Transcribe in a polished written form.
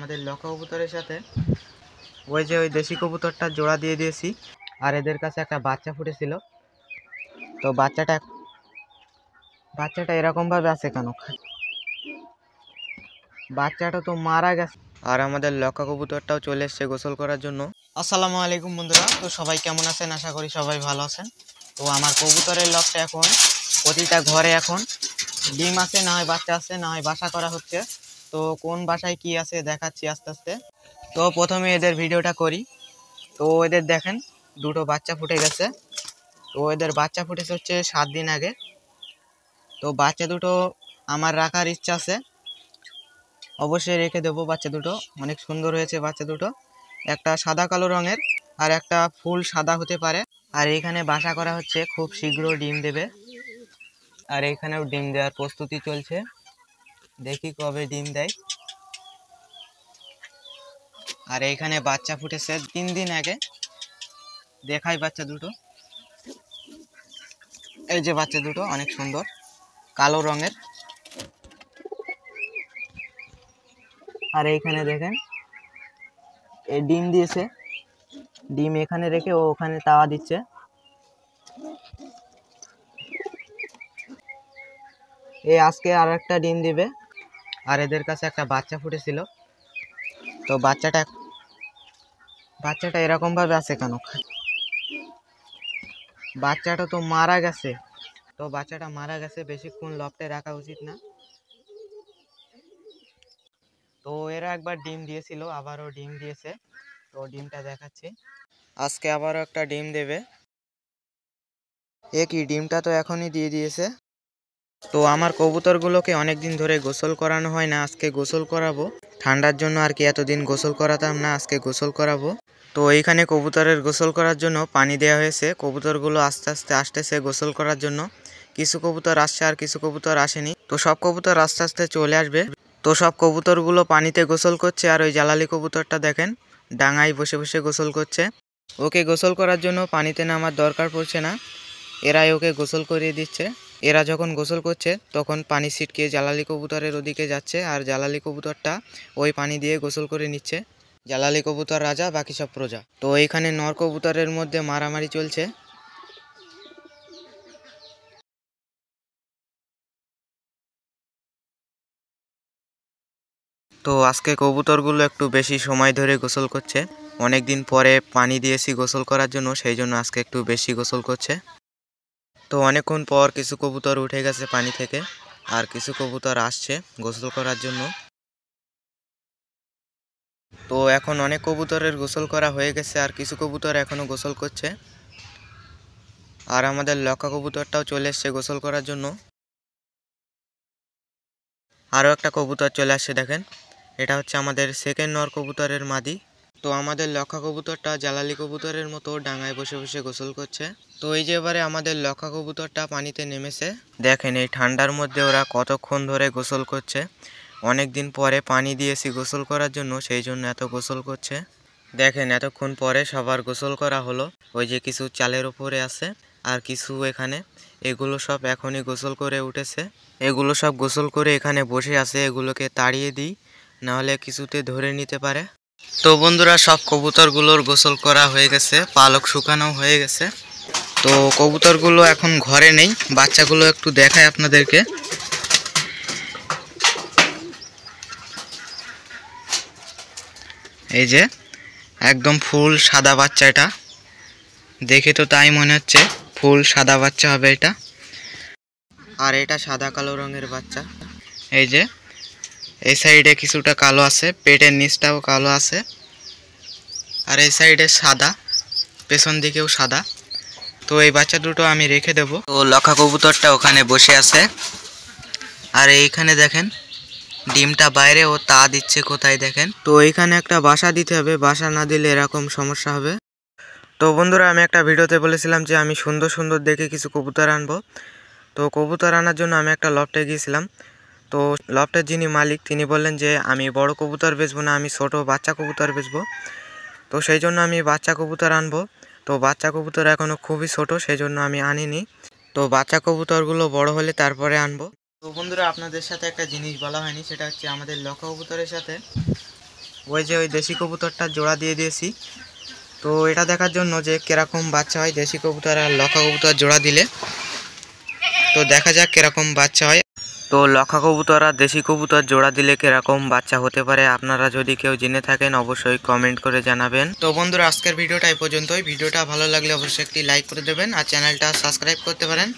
আমাদের লক্ষা কবুতরের সাথে ওই যে ওই দেশি কবুতরটা জোড়া দিয়ে দিয়েছি। আর এদের কাছে একটা বাচ্চা ফুটেছিল। তো বাচ্চাটা এরকম ভাবে আছে কেন? বাচ্চাটা তো মারা গেছে। আর আমাদের লক্ষা কবুতরটাও চলে এসছে গোসল করার জন্য। আসসালামু আলাইকুম বন্ধুরা, তো সবাই কেমন আছেন? আশা করি সবাই ভালো আছেন। তো আমার কবুতরের লকটা এখন প্রতিটা ঘরে এখন ডিম আছে, না হয় বাচ্চা আছে, না হয় বাসা করা হচ্ছে। তো কোন বাসায় কি আছে দেখাচ্ছি আস্তে আস্তে। তো প্রথমে এদের ভিডিওটা করি। তো এদের দেখেন দুটো বাচ্চা ফুটে গেছে। তো এদের বাচ্চা ফুটেছে হচ্ছে 7 দিন আগে। তো বাচ্চা দুটো আমার রাখার ইচ্ছা আছে, অবশ্যই রেখে দেবো। বাচ্চা দুটো অনেক সুন্দর হয়েছে। বাচ্চা দুটো একটা সাদা কালো রঙের আর একটা ফুল সাদা হতে পারে। আর এখানে বাসা করা হচ্ছে, খুব শীঘ্র ডিম দেবে। আর এখানেও ডিম দেওয়ার প্রস্তুতি চলছে, দেখি কবে ডিম দেয়। আর এইখানে বাচ্চা ফুটেছে 3 দিন আগে, দেখাই বাচ্চা দুটো। এই যে বাচ্চা দুটো অনেক সুন্দর কালো রঙের। আর এইখানে দেখেন এই ডিম দিয়েছে, ডিম এখানে রেখে ও ওখানে তাওয়া দিচ্ছে। এই আজকে আর একটা ডিম দিবে। আর এদের কাছে একটা বাচ্চা ফুটেছিল। তো বাচ্চাটা এরকম ভাবে আছে কেন? বাচ্চাটা তো মারা গেছে। তো বাচ্চাটা মারা গেছে, বেশিক্ষণ লফটে রাখা উচিত না। তো এরা একবার ডিম দিয়েছিল, আবারও ডিম দিয়েছে। তো ডিমটা দেখাচ্ছি, আজকে আবারও একটা ডিম দেবে। কি ডিমটা তো এখনই দিয়ে দিয়েছে। তো আমার কবুতরগুলোকে অনেকদিন ধরে গোসল করানো হয় না, আজকে গোসল করাবো। ঠান্ডার জন্য আর কি এতদিন গোসল করাতাম না, আজকে গোসল করাবো। তো এইখানে কবুতরের গোসল করার জন্য পানি দেওয়া হয়েছে। কবুতরগুলো আস্তে আস্তে আসতেছে গোসল করার জন্য। কিছু কবুতর আসছে আর কিছু কবুতর আসেনি। তো সব কবুতর আস্তে আস্তে চলে আসবে। তো সব কবুতরগুলো পানিতে গোসল করছে। আর ওই জালালি কবুতরটা দেখেন ডাঙায় বসে বসে গোসল করছে। ওকে গোসল করার জন্য পানিতে নামার দরকার পড়ছে না, এরাই ওকে গোসল করিয়ে দিচ্ছে। এরা যখন গোসল করছে তখন পানি ছিটকে জালালি কবুতরের ওদিকে যাচ্ছে, আর জালালি কবুতরটা ওই পানি দিয়ে গোসল করে নিচ্ছে। জালালি কবুতর রাজা, বাকি সব প্রজা। তো এইখানে নর কবুতরের মধ্যে মারামারি চলছে। তো আজকে কবুতরগুলো একটু বেশি সময় ধরে গোসল করছে। অনেক দিন পরে পানি দিয়েছি গোসল করার জন্য, সেই জন্য আজকে একটু বেশি গোসল করছে। তো অনেকক্ষণ পর কিছু কবুতর উঠে গেছে পানি থেকে, আর কিছু কবুতর আসছে গোসল করার জন্য। তো এখন অনেক কবুতরের গোসল করা হয়ে গেছে, আর কিছু কবুতর এখনো গোসল করছে। আর আমাদের লক্ষা কবুতরটাও চলে এসছে গোসল করার জন্য। আরও একটা কবুতর চলে আসছে, দেখেন এটা হচ্ছে আমাদের সেকেন্ড নর কবুতরের মাদি। তো আমাদের লক্ষা কবুতরটা জালালি কবুতরের মতো ডাঙায় বসে বসে গোসল করছে। তো এই যে এবারে আমাদের লক্ষা কবুতরটা পানিতে নেমেছে। দেখেন এই ঠান্ডার মধ্যে ওরা কতক্ষণ ধরে গোসল করছে। অনেক দিন পরে পানি দিয়েছি গোসল করার জন্য, সেই জন্য এত গোসল করছে। দেখেন এতক্ষণ পরে সবার গোসল করা হলো। ওই যে কিছু চালের উপরে আছে, আর কিছু এখানে। এগুলো সব এখনই গোসল করে উঠেছে। এগুলো সব গোসল করে এখানে বসে আছে। এগুলোকে তাড়িয়ে দিই, নাহলে কিছুতে ধরে নিতে পারে। তো বন্ধুরা, সব কবুতরগুলোর গোসল করা হয়ে গেছে, পালক শুকানো হয়ে গেছে। তো কবুতরগুলো এখন ঘরে নেই, বাচ্চাগুলো একটু দেখায় আপনাদেরকে। এই যে একদম ফুল সাদা বাচ্চা, এটা দেখে তো তাই মনে হচ্ছে ফুল সাদা বাচ্চা হবে এটা। আর এটা সাদা কালো রঙের বাচ্চা। এই যে এই সাইডে কিছুটা কালো আছে, পেটের নিচটাও কালো আছে। আর এই সাইডে সাদা, পেছন দিকেও সাদা। তো এই বাচ্চা দুটো আমি রেখে দেব। তো লক্ষা কবুতরটা ওখানে বসে আছে। আর এইখানে দেখেন ডিমটা বাইরে, ও তা দিচ্ছে কোথায় দেখেন। তো এইখানে একটা বাসা দিতে হবে, বাসা না দিলে এরকম সমস্যা হবে। তো বন্ধুরা, আমি একটা ভিডিওতে বলেছিলাম যে আমি সুন্দর সুন্দর দেখে কিছু কবুতর আনবো। তো কবুতর আনার জন্য আমি একটা লফটে গিয়েছিলাম। তো লফটের যিনি মালিক তিনি বললেন যে আমি বড় কবুতর বেচবো না, আমি ছোট বাচ্চা কবুতর বেচবো। তো সেই জন্য আমি বাচ্চা কবুতর আনবো। তো বাচ্চা কবুতর এখনও খুবই ছোট, সেই জন্য আমি আনিনি। তো বাচ্চা কবুতরগুলো বড় হলে তারপরে আনবো। তো বন্ধুরা, আপনাদের সাথে একটা জিনিস বলা হয়নি, সেটা হচ্ছে আমাদের লক্ষা কবুতরের সাথে ওই যে ওই দেশি কবুতরটা জোড়া দিয়ে দিয়েছি। তো এটা দেখার জন্য যে কিরকম বাচ্চা হয় দেশি কবুতর আর লক্ষা কবুতর জোড়া দিলে, তো দেখা যাক কিরকম বাচ্চা হয়। তো লক্ষা কবুতর আর দেশি কবুতর জোড়া দিলে কিরকম বাচ্চা হতে পারে, আপনারা যদি কেউ জেনে থাকেন অবশ্যই কমেন্ট করে জানাবেন। তো বন্ধুরা আজকের ভিডিওটা এই পর্যন্তই। ভিডিওটা ভালো লাগলে অবশ্যই একটি লাইক করে দেবেন আর চ্যানেলটা সাবস্ক্রাইব করতে পারেন।